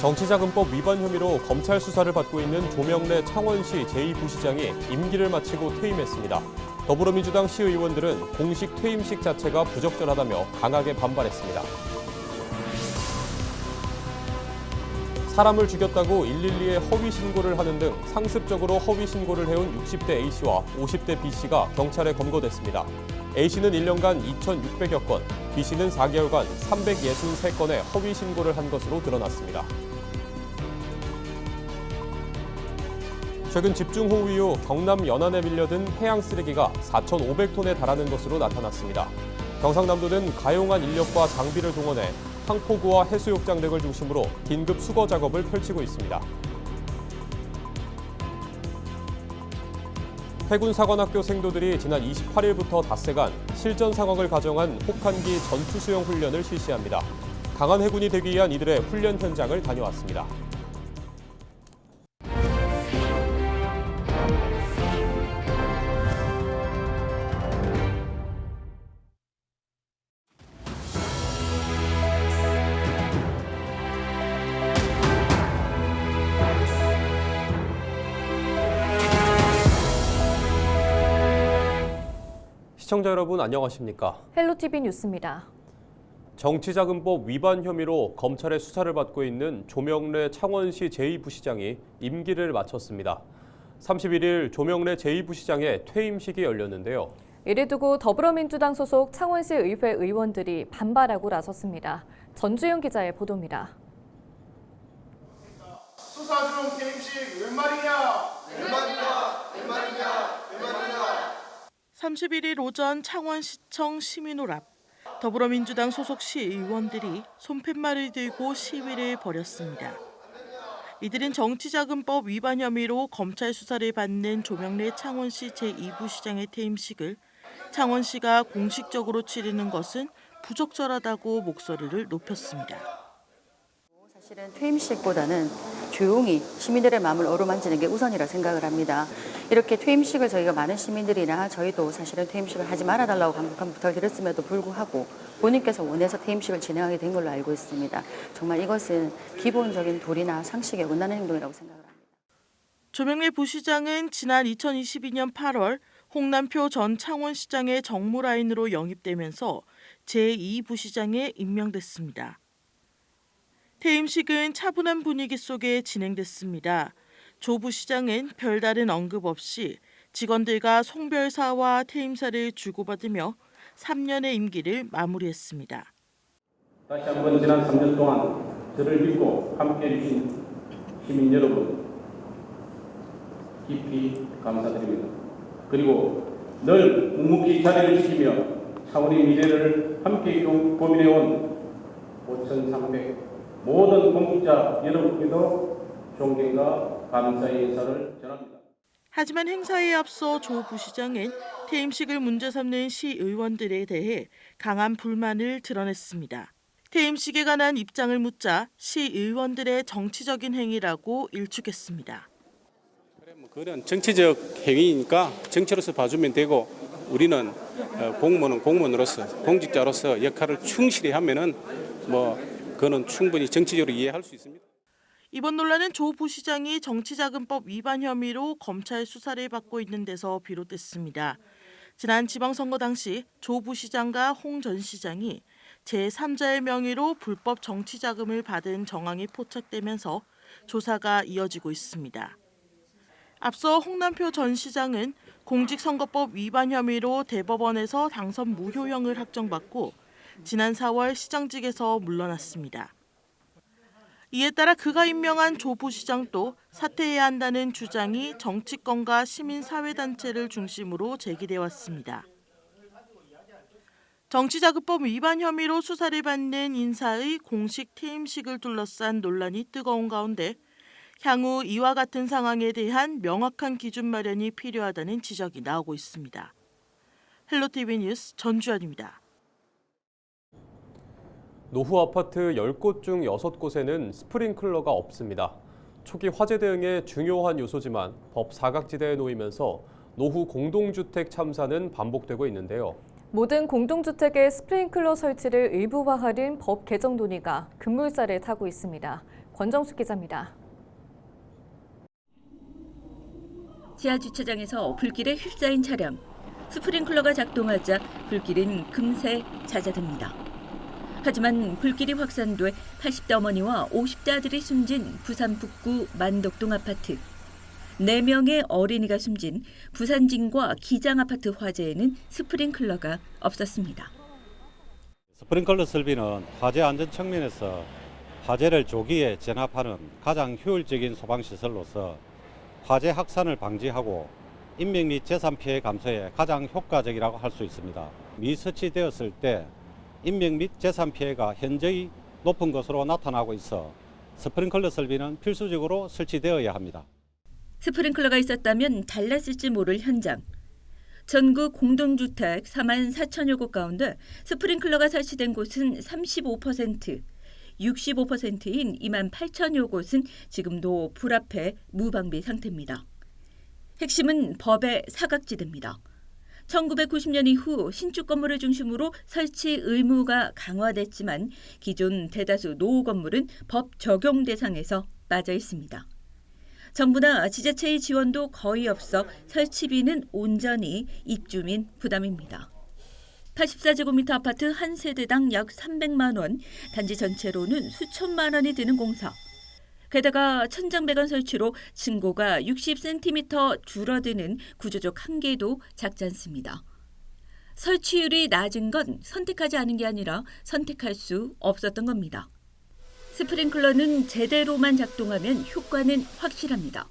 정치자금법 위반 혐의로 검찰 수사를 받고 있는 조명래 창원시 제2부시장이 임기를 마치고 퇴임했습니다. 더불어민주당 시의원들은 공식 퇴임식 자체가 부적절하다며 강하게 반발했습니다. 사람을 죽였다고 112에 허위 신고를 하는 등 상습적으로 허위 신고를 해온 60대 A씨와 50대 B씨가 경찰에 검거됐습니다. A씨는 1년간 2,600여 건, B씨는 4개월간 363건의 허위 신고를 한 것으로 드러났습니다. 최근 집중호우 이후 경남 연안에 밀려든 해양 쓰레기가 4,500톤에 달하는 것으로 나타났습니다. 경상남도는 가용한 인력과 장비를 동원해 항포구와 해수욕장 등을 중심으로 긴급 수거 작업을 펼치고 있습니다. 해군사관학교 생도들이 지난 28일부터 닷새간 실전 상황을 가정한 혹한기 전투수영 훈련을 실시합니다. 강한 해군이 되기 위한 이들의 훈련 현장을 다녀왔습니다. 시청자 여러분 안녕하십니까? 헬로티비 뉴스입니다. 정치자금법 위반 혐의로 검찰의 수사를 받고 있는 조명래 창원시 제2부시장이 임기를 마쳤습니다. 31일 조명래 제2부시장의 퇴임식이 열렸는데요. 이를 두고 더불어민주당 소속 창원시 의회 의원들이 반발하고 나섰습니다. 전주영 기자의 보도입니다. 수사 중 퇴임식 웬 말이냐? 웬 말이냐? 웬 말이냐? 웬 말이냐? 31일 오전 창원시청 시민홀 앞 더불어민주당 소속 시의원들이 손팻말을 들고 시위를 벌였습니다. 이들은 정치자금법 위반 혐의로 검찰 수사를 받는 조명래 창원시 제2부시장의 퇴임식을 창원시가 공식적으로 치르는 것은 부적절하다고 목소리를 높였습니다. 사실은 퇴임식보다는 조용히 시민들의 마음을 어루만지는 게 우선이라 생각을 합니다. 이렇게 퇴임식을 저희가 많은 시민들이나 저희도 사실은 퇴임식을 하지 말아달라고 강력한 부탁을 드렸음에도 불구하고 본인께서 원해서 퇴임식을 진행하게 된 걸로 알고 있습니다. 정말 이것은 기본적인 도리나 상식에 어긋나는 행동이라고 생각을 합니다. 조명래 부시장은 지난 2022년 8월 홍남표 전 창원시장의 정무라인으로 영입되면서 제2부시장에 임명됐습니다. 퇴임식은 차분한 분위기 속에 진행됐습니다. 조 부시장은 별다른 언급 없이 직원들과 송별사와 퇴임사를 주고받으며 3년의 임기를 마무리했습니다. 다시 한번 지난 3년 동안 저를 믿고 함께해 주신 시민 여러분 깊이 감사드립니다. 그리고 늘 묵묵히 자리를 지키며 창원의 미래를 함께 고민해온 5,300 모든 공직자 여러분께도 존경과 감사의 인사를 전합니다. 하지만 행사에 앞서 조 부시장은 퇴임식을 문제 삼는 시의원들에 대해 강한 불만을 드러냈습니다. 퇴임식에 관한 입장을 묻자 시의원들의 정치적인 행위라고 일축했습니다. 그런 정치적 행위니까 정치로서 봐주면 되고 우리는 공무원은 공무원으로서 공직자로서 역할을 충실히 하면은 그거는 충분히 정치적으로 이해할 수 있습니다. 이번 논란은 조 부시장이 정치자금법 위반 혐의로 검찰 수사를 받고 있는 데서 비롯됐습니다. 지난 지방선거 당시 조 부시장과 홍 전 시장이 제3자의 명의로 불법 정치자금을 받은 정황이 포착되면서 조사가 이어지고 있습니다. 앞서 홍남표 전 시장은 공직선거법 위반 혐의로 대법원에서 당선 무효형을 확정받고 지난 4월 시장직에서 물러났습니다. 이에 따라 그가 임명한 조 부시장도 사퇴해야 한다는 주장이 정치권과 시민사회단체를 중심으로 제기돼 왔습니다. 정치자금법 위반 혐의로 수사를 받는 인사의 공식 퇴임식을 둘러싼 논란이 뜨거운 가운데 향후 이와 같은 상황에 대한 명확한 기준 마련이 필요하다는 지적이 나오고 있습니다. 헬로티비 뉴스 전주현입니다. 노후 아파트 10곳 중 6곳에는 스프링클러가 없습니다. 초기 화재 대응에 중요한 요소지만 법 사각지대에 놓이면서 노후 공동주택 참사는 반복되고 있는데요. 모든 공동주택의 스프링클러 설치를 의무화하는 법 개정 논의가 급물살을 타고 있습니다. 권정숙 기자입니다. 지하 주차장에서 불길에 휩싸인 차량. 스프링클러가 작동하자 불길은 금세 잦아듭니다. 하지만 불길이 확산돼 80대 어머니와 50대 아들이 숨진 부산 북구 만덕동 아파트. 4명의 어린이가 숨진 부산진과 기장아파트 화재에는 스프링클러가 없었습니다. 스프링클러 설비는 화재 안전 측면에서 화재를 조기에 진압하는 가장 효율적인 소방시설로서 화재 확산을 방지하고 인명 및 재산 피해 감소에 가장 효과적이라고 할 수 있습니다. 미설치되었을 때 인명 및 재산 피해가 현저히 높은 것으로 나타나고 있어 스프링클러 설비는 필수적으로 설치되어야 합니다. 스프링클러가 있었다면 달랐을지 모를 현장. 전국 공동주택 4만 4천여 곳 가운데 스프링클러가 설치된 곳은 35%, 65%인 2만 8천여 곳은 지금도 불 앞에 무방비 상태입니다. 핵심은 법의 사각지대입니다. 1990년 이후 신축 건물을 중심으로 설치 의무가 강화됐지만 기존 대다수 노후 건물은 법 적용 대상에서 빠져 있습니다. 정부나 지자체의 지원도 거의 없어 설치비는 온전히 입주민 부담입니다. 84제곱미터 아파트 한 세대당 약 300만 원, 단지 전체로는 수천만 원이 드는 공사. 게다가 천장배관 설치로 층고가 60cm 줄어드는 구조적 한계도 작지 않습니다. 설치율이 낮은 건 선택하지 않은 게 아니라 선택할 수 없었던 겁니다. 스프링클러는 제대로만 작동하면 효과는 확실합니다.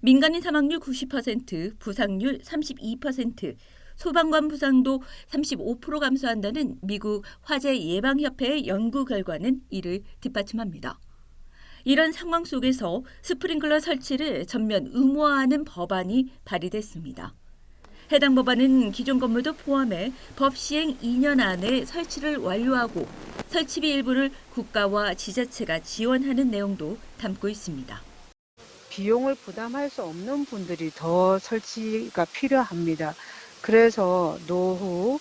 민간인 사망률 90%, 부상률 32%, 소방관 부상도 35% 감소한다는 미국 화재 예방협회의 연구 결과는 이를 뒷받침합니다. 이런 상황 속에서 스프링클러 설치를 전면 의무화하는 법안이 발의됐습니다. 해당 법안은 기존 건물도 포함해 법 시행 2년 안에 설치를 완료하고 설치비 일부를 국가와 지자체가 지원하는 내용도 담고 있습니다. 비용을 부담할 수 없는 분들이 더 설치가 필요합니다. 그래서 노후,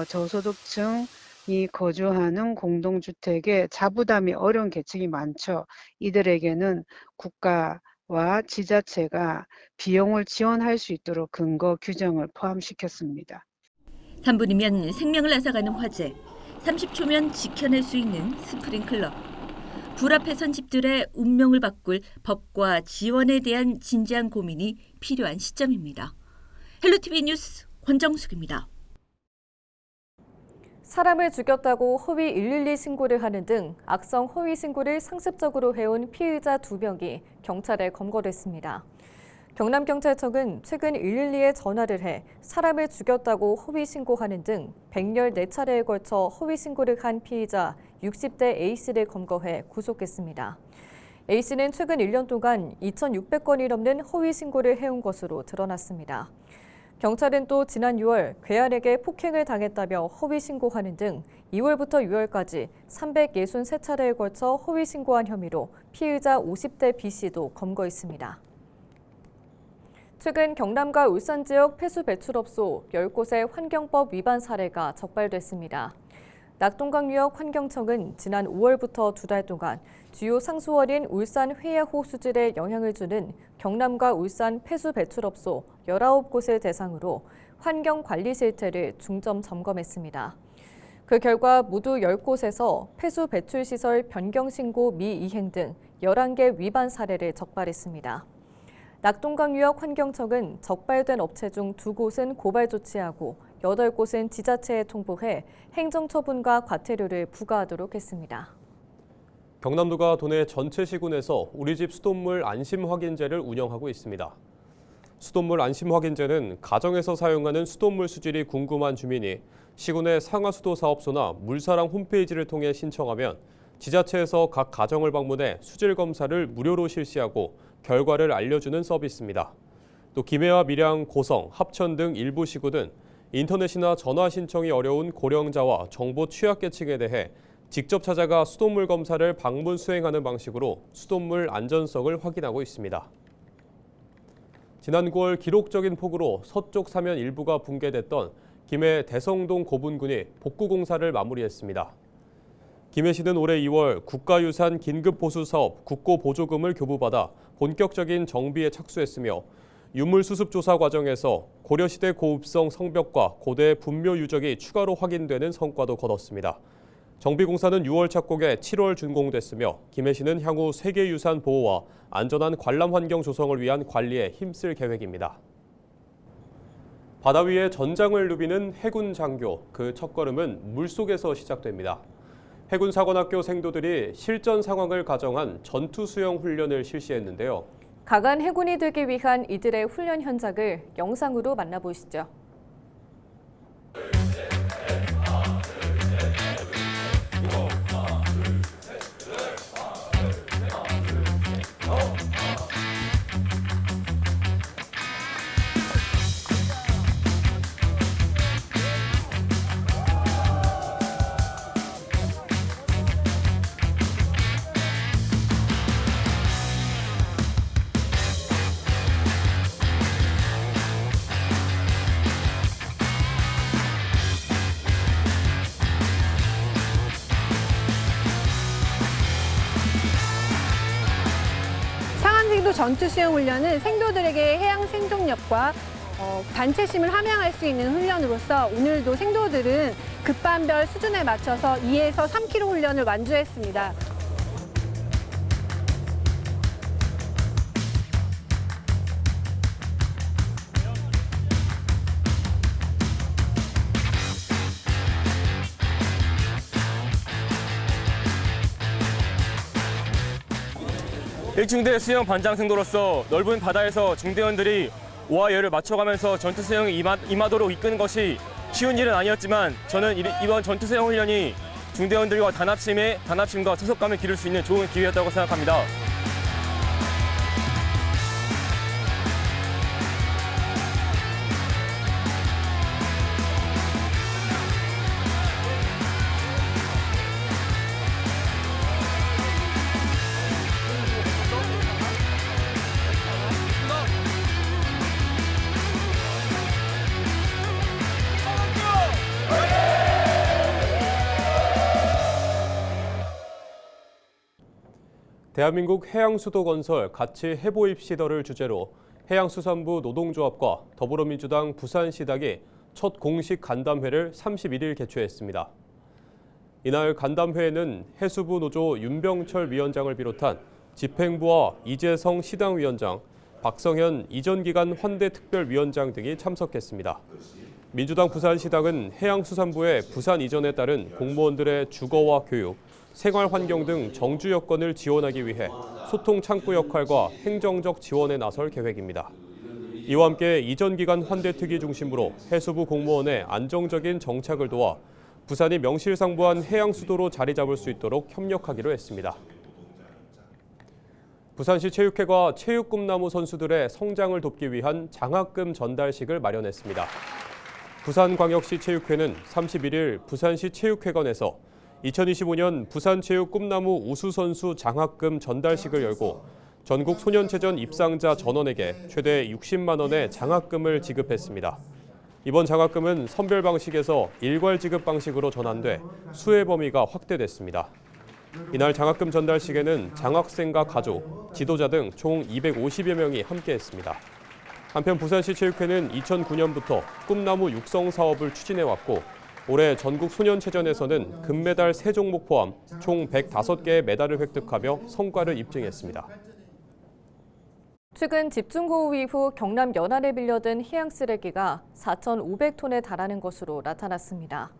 저소득층이 거주하는 공동주택에 자부담이 어려운 계층이 많죠. 이들에게는 국가와 지자체가 비용을 지원할 수 있도록 근거 규정을 포함시켰습니다. 3분이면 생명을 앗아가는 화재, 30초면 지켜낼 수 있는 스프링클러. 불 앞에 선 집들의 운명을 바꿀 법과 지원에 대한 진지한 고민이 필요한 시점입니다. 헬로티비 뉴스 권정숙입니다. 사람을 죽였다고 허위 112 신고를 하는 등 악성 허위 신고를 상습적으로 해온 피의자 2명이 경찰에 검거됐습니다. 경남경찰청은 최근 112에 전화를 해 사람을 죽였다고 허위 신고하는 등 114차례에 걸쳐 허위 신고를 한 피의자 60대 A씨를 검거해 구속했습니다. A씨는 최근 1년 동안 2,600건이 넘는 허위 신고를 해온 것으로 드러났습니다. 경찰은 또 지난 6월 괴한에게 폭행을 당했다며 허위 신고하는 등 2월부터 6월까지 363차례에 걸쳐 허위 신고한 혐의로 피의자 50대 B씨도 검거했습니다. 최근 경남과 울산 지역 폐수 배출업소 10곳의 환경법 위반 사례가 적발됐습니다. 낙동강유역 환경청은 지난 5월부터 2달 동안 주요 상수원인 울산 회야호 수질에 영향을 주는 경남과 울산 폐수 배출업소 19곳을 대상으로 환경관리 실태를 중점 점검했습니다. 그 결과 모두 10곳에서 폐수 배출 시설 변경 신고 미이행 등 11개 위반 사례를 적발했습니다. 낙동강유역 환경청은 적발된 업체 중 2곳은 고발 조치하고 8곳은 지자체에 통보해 행정처분과 과태료를 부과하도록 했습니다. 경남도가 도내 전체 시군에서 우리집 수돗물 안심 확인제를 운영하고 있습니다. 수돗물 안심 확인제는 가정에서 사용하는 수돗물 수질이 궁금한 주민이 시군의 상하수도 사업소나 물사랑 홈페이지를 통해 신청하면 지자체에서 각 가정을 방문해 수질 검사를 무료로 실시하고 결과를 알려주는 서비스입니다. 또 김해와 밀양, 고성, 합천 등 일부 시군은 인터넷이나 전화 신청이 어려운 고령자와 정보 취약계층에 대해 직접 찾아가 수돗물 검사를 방문 수행하는 방식으로 수돗물 안전성을 확인하고 있습니다. 지난 9월 기록적인 폭우로 서쪽 사면 일부가 붕괴됐던 김해 대성동 고분군이 복구 공사를 마무리했습니다. 김해시는 올해 2월 국가유산 긴급보수사업 국고보조금을 교부받아 본격적인 정비에 착수했으며 유물수습조사 과정에서 고려시대 고읍성 성벽과 고대 분묘 유적이 추가로 확인되는 성과도 거뒀습니다. 정비공사는 6월 착공에 7월 준공됐으며 김해시는 향후 세계유산 보호와 안전한 관람 환경 조성을 위한 관리에 힘쓸 계획입니다. 바다 위에 전장을 누비는 해군 장교, 그 첫걸음은 물속에서 시작됩니다. 해군사관학교 생도들이 실전 상황을 가정한 전투수영 훈련을 실시했는데요. 강한 해군이 되기 위한 이들의 훈련 현장을 영상으로 만나보시죠. 상한생도 전투수영훈련은 생도들에게 해양 생존력과 단체심을 함양할 수 있는 훈련으로서 오늘도 생도들은 급반별 수준에 맞춰서 2에서 3km 훈련을 완주했습니다. 일중대 수영 반장 생도로서 넓은 바다에서 중대원들이 오와 열을 맞춰가면서 전투 수영에 임하도록 이끄는 것이 쉬운 일은 아니었지만 저는 이번 전투 수영 훈련이 중대원들과 단합심과 소속감을 기를 수 있는 좋은 기회였다고 생각합니다. 대한민국 해양수도 건설 가치 해보입 시설을 주제로 해양수산부 노동조합과 더불어민주당 부산시당이 첫 공식 간담회를 31일 개최했습니다. 이날 간담회에는 해수부 노조 윤병철 위원장을 비롯한 집행부와 이재성 시당위원장, 박성현 이전기간 환대특별위원장 등이 참석했습니다. 민주당 부산시당은 해양수산부의 부산 이전에 따른 공무원들의 주거와 교육, 생활환경 등 정주 여건을 지원하기 위해 소통 창구 역할과 행정적 지원에 나설 계획입니다. 이와 함께 이전 기간 환대특위 중심으로 해수부 공무원의 안정적인 정착을 도와 부산이 명실상부한 해양수도로 자리 잡을 수 있도록 협력하기로 했습니다. 부산시 체육회가 체육 꿈나무 선수들의 성장을 돕기 위한 장학금 전달식을 마련했습니다. 부산광역시 체육회는 31일 부산시 체육회관에서 2025년 부산체육 꿈나무 우수선수 장학금 전달식을 열고 전국 소년체전 입상자 전원에게 최대 60만 원의 장학금을 지급했습니다. 이번 장학금은 선별 방식에서 일괄 지급 방식으로 전환돼 수혜 범위가 확대됐습니다. 이날 장학금 전달식에는 장학생과 가족, 지도자 등 총 250여 명이 함께했습니다. 한편 부산시 체육회는 2009년부터 꿈나무 육성 사업을 추진해왔고 올해 전국 소년체전에서는 금메달 3종목 포함 총 105개의 메달을 획득하며 성과를 입증했습니다. 최근 집중호우 이후 경남 연안에 밀려든 해양 쓰레기가 4,500톤에 달하는 것으로 나타났습니다.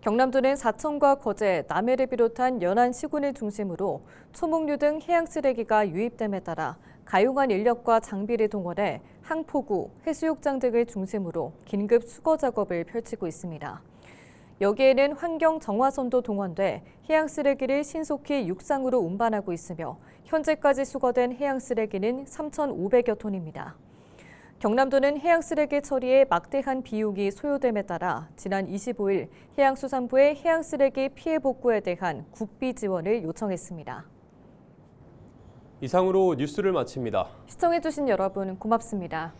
경남도는 사천과 거제, 남해를 비롯한 연안 시군을 중심으로 초목류 등 해양 쓰레기가 유입됨에 따라 가용한 인력과 장비를 동원해 항포구, 해수욕장 등을 중심으로 긴급 수거 작업을 펼치고 있습니다. 여기에는 환경정화선도 동원돼 해양 쓰레기를 신속히 육상으로 운반하고 있으며 현재까지 수거된 해양 쓰레기는 3,500여 톤입니다. 경남도는 해양 쓰레기 처리에 막대한 비용이 소요됨에 따라 지난 25일 해양수산부에 해양 쓰레기 피해 복구에 대한 국비 지원을 요청했습니다. 이상으로 뉴스를 마칩니다. 시청해주신 여러분 고맙습니다.